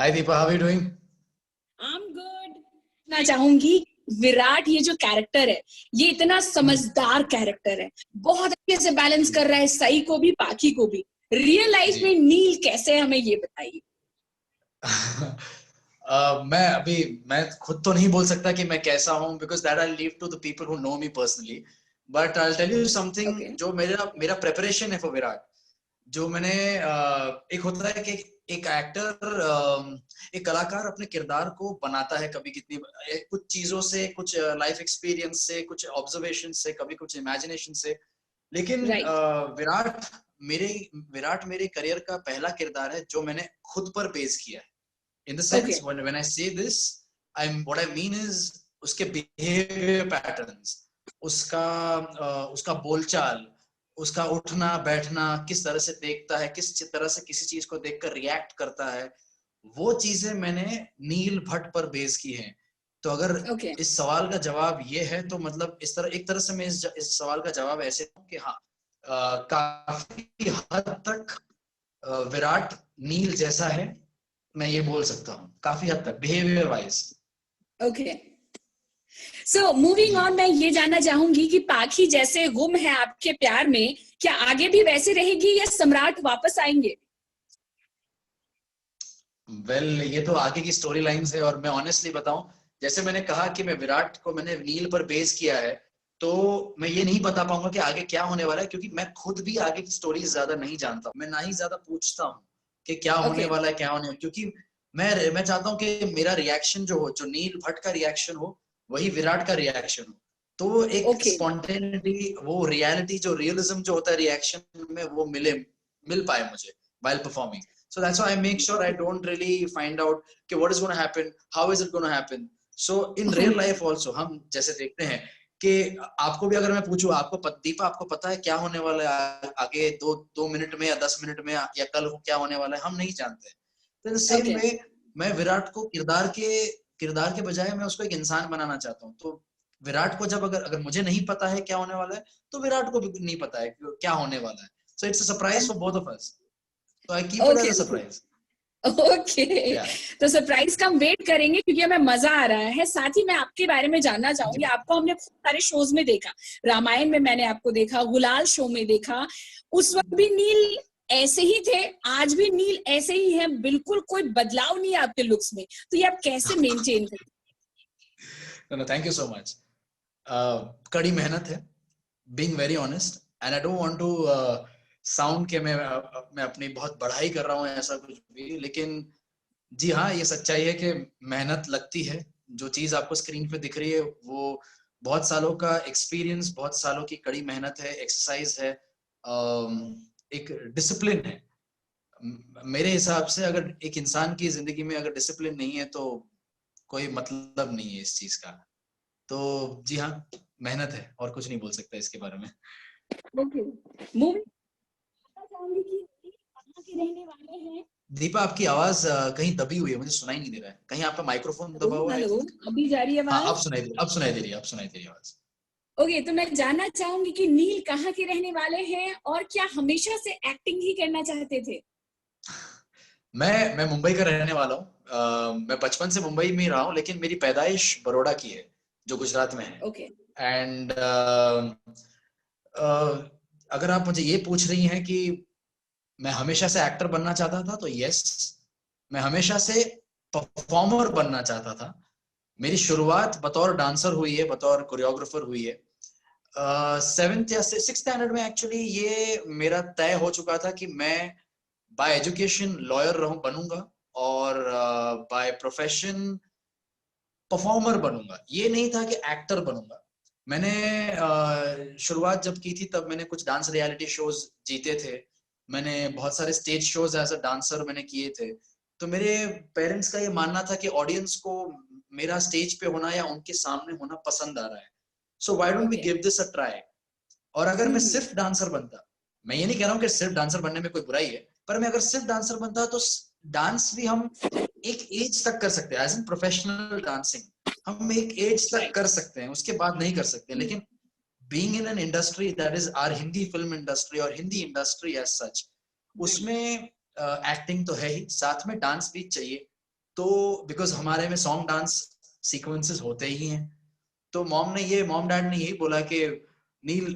Hi Deepa, how are you doing? I am good. ना चाहूंगी विराट ये जो कैरेक्टर है ये इतना समझदार कैरेक्टर है, बहुत अच्छे से बैलेंस कर रहा है सई को भी पाखी को भी। रियल लाइफ जी। में नील कैसे है हमें ये बताइए। मैं खुद तो नहीं बोल सकता कि मैं कैसा हूँ, because that I leave to the people who know me personally. But I tell you something, okay जो मेरा मेरा प्रेपरेशन है फॉर विराट। जो मैंने एक होता है कि एक एक्टर, एक कलाकार अपने किरदार को बनाता है, कभी कितनी कुछ चीजों से, कुछ लाइफ एक्सपीरियंस से, कुछ ऑब्जर्वेशन से, कभी कुछ इमेजिनेशन से। लेकिन राइट। मेरे विराट मेरे करियर का पहला किरदार है जो मैंने खुद पर बेस किया है। In the sense, okay when I say this, what I mean is उसके behavior patterns, उसका बोलचाल, उसका उठना बैठना, किस तरह से देखता है, किस तरह से किसी चीज को देखकर रिएक्ट करता है, वो चीजें मैंने नील भट्ट पर बेस की हैं। तो अगर ओके इस सवाल का जवाब ये है, तो मतलब इस तरह, एक तरह से मैं इस सवाल का जवाब ऐसे दूं कि हाँ, काफी हद तक विराट नील जैसा है, मैं ये बोल सकता हूँ, काफी हद तक behaviour wise. Okay. So moving जी। ऑन, मैं ये जानना चाहूंगी कि पाखी जैसे गुम है आपके प्यार में, क्या आगे भी वैसे रहेगी या सम्राट वापस आएंगे? ये तो आगे की स्टोरी लाइंस है, और मैं ऑनेस्टली बताऊं, जैसे मैंने कहा कि मैं विराट को मैंने नील पर बेस किया है, तो मैं ये नहीं बता पाऊंगा कि आगे क्या होने वाला है, क्योंकि मैं खुद भी आगे की स्टोरी ज्यादा नहीं जानता। मैं ना ही ज्यादा पूछता हूँ कि क्या होने ओके वाला है, क्या होने, क्योंकि मैं चाहता हूँ कि मेरा रिएक्शन जो हो, जो नील भट्ट का रिएक्शन हो, वही विराट का रिएक्शन हो। तो एक ओके स्पॉन्टेनिटी, वो रियलिटी, जो रियलिज्म जो होता है रिएक्शन में, वो मिल पाए मुझे while performing. So that's why I make sure I don't really find out कि what is going to happen, how is it going to happen. So in real okay life also हम जैसे देखते हैं कि आपको भी अगर मैं पूछूं, दीपा आपको पता है क्या होने वाला है आगे 2 मिनट में या 10 मिनट में, या कल को क्या होने वाला है, हम नहीं जानते। तो सेम ओके वे मैं विराट को किरदार के बजाय मैं उसको एक इंसान बनाना चाहता हूँ। तो विराट को जब अगर अगर मुझे नहीं पता है क्या होने वाला है, तो विराट को भी नहीं पता है क्या होने वाला है। So it's a surprise for both of us. So I keep it as okay a surprise. Okay. Yeah. तो सरप्राइज का हम वेट करेंगे क्योंकि हमें मजा आ रहा है। साथ ही मैं आपके बारे में जानना चाहूंगी, जी। आपको हमने खूब सारे शोज में देखा। रामायण में मैंने आपको देखा, गुलाल शो में देखा। उस वक्त भी नील ऐसे ही थे, आज भी नील ऐसे ही है, बिल्कुल कोई बदलाव नहीं है आपके लुक्स में। तो ये आप कैसे मेंटेन करते No, thank you so much. कड़ी मेहनत है, being very honest, and I don't want to sound कि मैं अपनी बहुत बढ़ाई कर रहा हूँ, ऐसा कुछ भी। लेकिन जी हाँ, ये सच्चाई है कि मेहनत लगती है। जो चीज आपको स्क्रीन पे दिख रही है, वो बहुत सालों का एक्सपीरियंस, बहुत सालों की कड़ी मेहनत है, एक्सरसाइज है, एक डिसिप्लिन है। मेरे हिसाब से अगर एक इंसान की जिंदगी में अगर डिसिप्लिन नहीं है, तो कोई मतलब नहीं है इस चीज का। तो जी हाँ, मेहनत है, और कुछ नहीं बोल सकता इसके बारे में। हैं? ओके। मूवी चाहूंगी कि नील कहाँ के रहने वाले हैं। दीपा, आपकी आवाज कहीं दबी हुई है, मुझे सुनाई नहीं दे रहा है। कहीं आपका माइक्रोफोन हेलो दबा हुआ है, आई हेलो, थिंक। अभी जा रही है हाँ, आवाज? अब सुनाई दे रही है, अब सुनाई दे रही है आवाज। ओके, तो मैं जानना चाहूंगी कि नील कहाँ के रहने वाले हैं और क्या हमेशा से एक्टिंग ही करना चाहते थे? मैं मुंबई का रहने वाला हूँ। मैं बचपन से मुंबई में ही रहा हूँ, लेकिन मेरी पैदाइश बड़ौदा की है, जो गुजरात में है। ओके एंड अगर आप मुझे ये पूछ रही हैं कि मैं हमेशा से एक्टर बनना चाहता था, तो यस, मैं हमेशा से परफॉर्मर बनना चाहता था। मेरी शुरुआत बतौर डांसर हुई है, बतौर कोरियोग्राफर हुई है। सेवेंथ या सिक्स स्टैंडर्ड में एक्चुअली ये मेरा तय हो चुका था कि मैं बाय एजुकेशन लॉयर बनूंगा, और बाय प्रोफेशन परफॉर्मर बनूंगा। ये नहीं था कि एक्टर बनूंगा। मैंने शुरुआत जब की थी, तब मैंने कुछ डांस रियलिटी शोज जीते थे। मैंने बहुत सारे stage shows as a dancer मैंने किए थे। तो मेरे पेरेंट्स का ये मानना था कि ऑडियंस को मेरा स्टेज पे होना या उनके सामने होना पसंद आ रहा है। So why don't we okay. Give this a try. और अगर मैं सिर्फ डांसर बनता, मैं ये नहीं कह रहा हूँ कि सिर्फ डांसर बनने में कोई बुराई है, पर मैं अगर सिर्फ डांसर बनता, तो डांस भी हम एक एज तक कर सकते हैं, एज इन प्रोफेशनल डांसिंग हम एक एज तक राइट। कर सकते हैं, उसके बाद नहीं कर सकते। लेकिन being in an industry that is our Hindi film industry, और हिंदी इंडस्ट्री एज सच, उसमें एक्टिंग तो है ही, साथ में डांस भी चाहिए। तो बिकॉज हमारे में सॉन्ग डांस सीक्वेंसेस होते ही हैं, तो मॉम डैड ने यही बोला कि नील,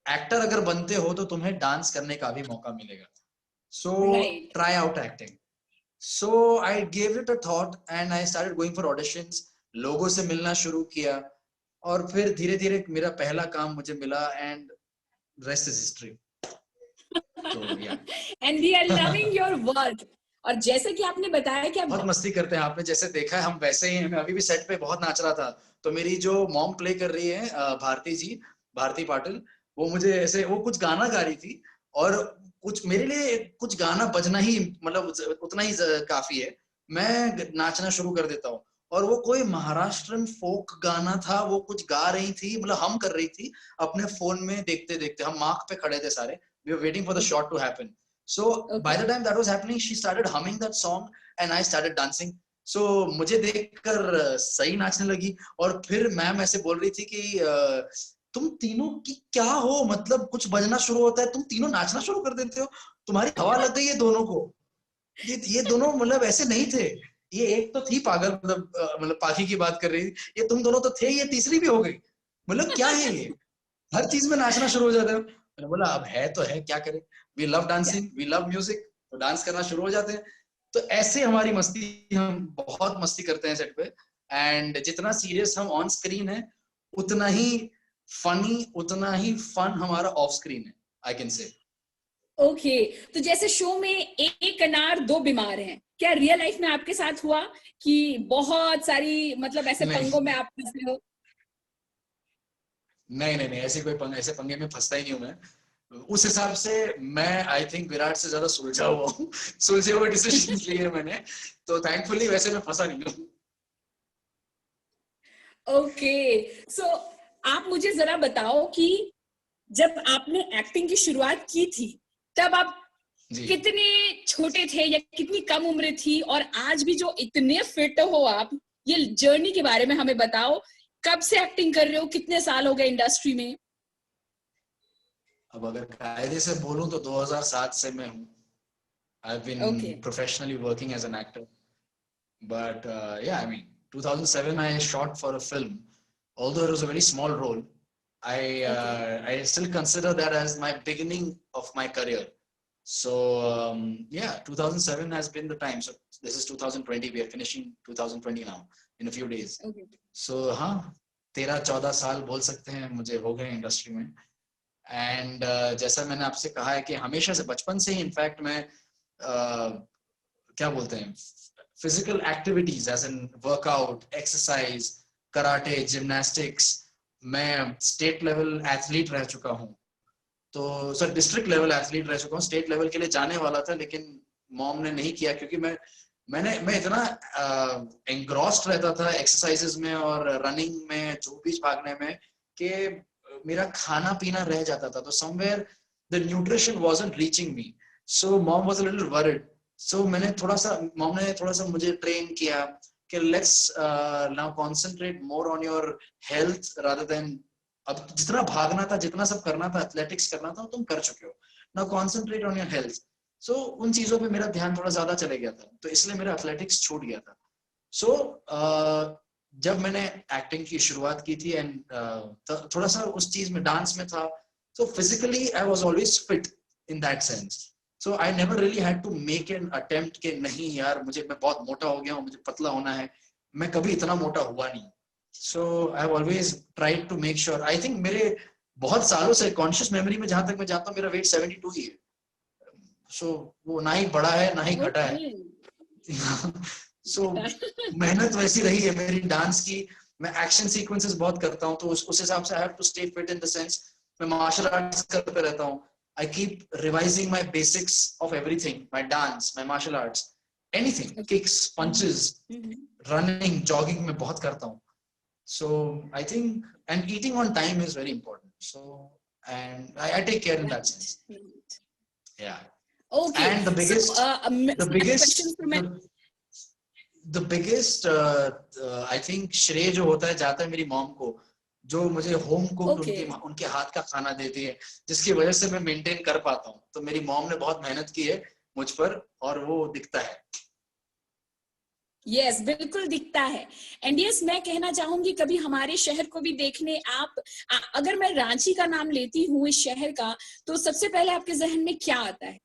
एक्टर अगर बनते हो तो तुम्हें डांस करने का भी मौका मिलेगा, so right. Try out acting. So I gave it a thought and I started going for auditions, लोगों से मिलना शुरू किया, और फिर धीरे धीरे मेरा पहला काम मुझे मिला, एंड रेस्ट इज हिस्ट्री। तो या and we are loving your work. और जैसे कि आपने बताया कि बहुत आप मस्ती करते हैं, आपने जैसे देखा है हम वैसे ही हैं। मैं अभी भी सेट पे बहुत नाच रहा था, तो मेरी जो मॉम प्ले कर रही है भारती जी, भारती पाटिल, वो मुझे ऐसे, वो कुछ गाना गा रही थी, और कुछ मेरे लिए कुछ गाना बजना ही मतलब उतना ही काफी है, मैं नाचना शुरू कर देता हूँ। और वो कोई महाराष्ट्रन फोक गाना था, वो कुछ गा रही थी, मतलब हम कर रही थी अपने फोन में देखते देखते, हम मार्क पे खड़े थे सारे, we were waiting for the shot to happen. So by okay the time that was happening, she started humming that song and I started dancing. So मुझे देखकर सही नाचने लगी, और फिर मैम ऐसे बोल रही थी कि तुम तीनों की क्या हो, मतलब कुछ बजना शुरू होता है तुम तीनों नाचना शुरू कर देते हो, तुम्हारी हवा लग गई है दोनों को। ये दोनों मतलब ऐसे नहीं थे, ये एक तो थी पागल, मतलब पाखी की बात कर रही थी, ये तुम दोनों तो थे, ये तीसरी भी हो गई, मतलब क्या है ये, हर चीज में नाचना शुरू हो जाते हो। मैंने बोला अब है तो है, क्या करें, we love dancing, we love music, तो डांस करना शुरू हो जाते हैं। तो ऐसे हमारी मस्ती, हम बहुत मस्ती करते हैं सेट पे, एंड जितना सीरियस हम ऑन स्क्रीन है उतना ही फनी, उतना ही फन हमारा ऑफ स्क्रीन है, आई कैन से। ओके। तो जैसे शो में एक अनार दो बीमार हैं, क्या रियल लाइफ में आपके साथ हुआ कि बहुत सारी मतलब ऐसे पंगों नहीं में आप फंसे हो? नहीं नहीं नहीं, ऐसे कोई ऐसे पंगे में फंसता ही नहीं हूँ मैं। उस हिसाब से मैं आई थिंक विराट से ज्यादा सुलझा हुआ हूँ, सुलझे हुए डिसीजन लिए मैंने, तो थैंकफुली वैसे मैं फंसा नहीं हूँ। ओके। सो आप मुझे जरा बताओ कि जब आपने एक्टिंग की शुरुआत की थी, तब आप जी, कितने छोटे थे या कितनी कम उम्र थी, और आज भी जो इतने फिट हो आप, ये जर्नी के बारे में हमें बताओ। कब से एक्टिंग कर रहे हो, कितने साल हो गए इंडस्ट्री में? अब अगर कायदे से बोलूं तो 2007 से मैं हूँ, I've okay been professionally working as an actor. But yeah, I mean, 2007 I shot for a film. Although it was a very small role, okay I still consider that as my beginning of my career. So yeah, 2007 has been the time. So this is 2020. We are finishing 2020 now in a few days. Okay So हाँ, 13-14 साल बोल सकते हैं मुझे हो गए industry में। And जैसा मैंने आपसे कहा है कि हमेशा से, बचपन से ही इनफैक्ट मैं क्या बोलते हैं, physical activities as in workout, exercise, karate, gymnastics, मैं स्टेट लेवल एथलीट रह चुका हूँ। तो सर डिस्ट्रिक्ट लेवल एथलीट रह चुका हूँ, स्टेट लेवल के लिए जाने वाला था लेकिन मॉम ने नहीं किया, क्योंकि मैं इतना एंग्रॉस्ड रहता था एक्सरसाइजेस में और रनिंग में, जो बीच भागने में, कि मेरा खाना पीना रह जाता था, तो somewhere the nutrition wasn't reaching me, so mom was a little worried. So mom ने थोड़ा सा मुझे ट्रेन किया कि let's now concentrate more on your health rather than, अब जितना भागना था, जितना सब करना था, एथलेटिक्स करना था, तुम कर चुके हो, now concentrate on your health. So उन चीजों पे मेरा ध्यान थोड़ा ज्यादा चले गया था, तो इसलिए मेरा एथलेटिक्स छूट गया था। सो जब मैंने एक्टिंग की शुरुआत की थी एंड थोड़ा सा उस चीज में, डांस में था, so physically I was always fit in that sense, so I never really had to make an attempt कि नहीं यार मैं बहुत मोटा हो गया हूँ, मुझे पतला होना है, मैं कभी इतना मोटा हुआ नहीं। So I have always tried to make sure, I think मेरे बहुत सालों से कॉन्शियस मेमोरी में जहां तक मैं जानता हूँ मेरा वेट 72 ही है, सो वो ना ही बढ़ा है ना ही घटा है। ओके सो मेहनत वैसी रही है मेरी डांस की, मैं एक्शन सीक्वेंसेस बहुत करता हूँ, तो उस हिसाब से I have to stay fit in the sense, मैं मार्शल आर्ट्स करते रहता हूँ, I keep revising my basics of everything, my dance, my martial arts, anything, kicks, punches, running, jogging में बहुत करता हूँ। So I think and eating on time is very important, so and I take care in that sense, yeah. Okay. And the so biggest, the question biggest, तो मैं the biggest, I think श्रेय जो होता है जाता है मेरी mom को, जो मुझे होम कुक्ड ओके उनके हाथ का खाना देती है, जिसकी वजह से मैं मेंटेन कर पाता हूँ। तो मेरी मॉम ने बहुत मेहनत की है मुझ पर और वो दिखता है। यस, बिल्कुल दिखता है। एंड यस, मैं कहना चाहूंगी कभी हमारे शहर को भी देखने आप, अगर मैं रांची का नाम लेती हूँ इस शहर का, तो सबसे पहले आपके जहन में क्या आता है?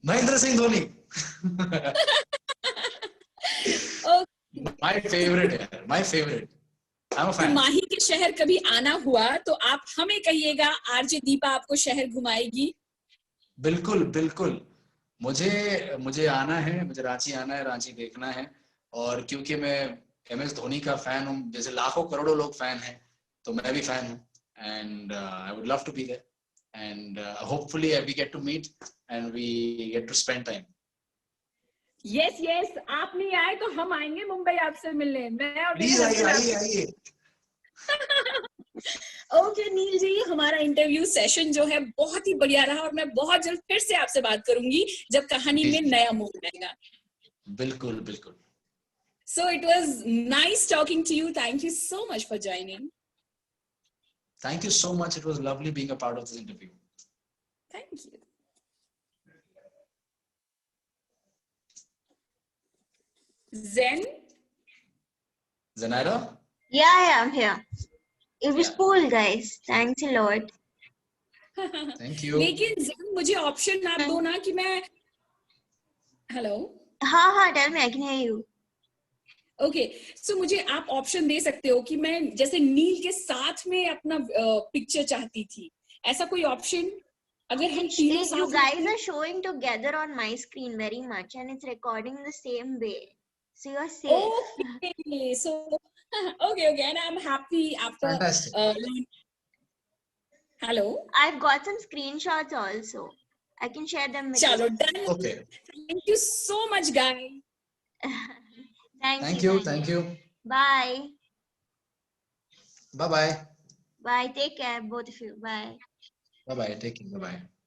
महेंद्र सिंह धोनी। माय फेवरेट यार, my favourite. I am a तो फैन। माही के शहर कभी आना हुआ तो आप हमें कहिएगा, आरजे दीपा आपको शहर घुमाएगी। बिल्कुल बिल्कुल, मुझे मुझे आना है, मुझे रांची आना है, रांची देखना है। और क्योंकि मैं MS धोनी का फैन हूँ, जैसे लाखों करोड़ों लोग फैन हैं, तो मैं भी फैन हूँ। And I would love to be there, and hopefully we get to meet and we get to spend time. Yes yes, आप नहीं आए तो हम आएंगे मुंबई आपसे मिलने, मैं और मेरे प्लीज आइए हस्बैंड आइए आपसे। आइए। ओके नील जी, हमारा इंटरव्यू सेशन जो है बहुत ही बढ़िया रहा, और मैं बहुत जल्द फिर से आपसे बात करूंगी जब कहानी जी में जी, नया मोड़ आएगा। बिल्कुल बिल्कुल। So it was nice talking to you. Thank you so much for joining. Thank you so much. It was lovely being a part of this interview. Thank you. Zen? Zenaida? Yeah, I'm here. It was Yeah. cool, guys. Thanks a lot. Thank you. लेकिन zen, मुझे option आप दो ना कि मैं, hello, हाँ, tell me, I can hear you. Okay so मुझे आप ऑप्शन दे सकते हो कि मैं जैसे नील के साथ में अपना पिक्चर चाहती थी, ऐसा कोई ऑप्शन? अगर हम तीनों You साथ guys are showing together on my screen very much, and it's recording the same way. So you're safe. Okay, so okay, and I'm happy after Fantastic. hello. I've got some screenshots also. I can share them with Chalo, you. done. Okay. Thank you so much, guys. Thank you. Thank you. Bye. Bye bye. Bye. Take care, both of you. Bye. Bye bye. Take care. Bye bye.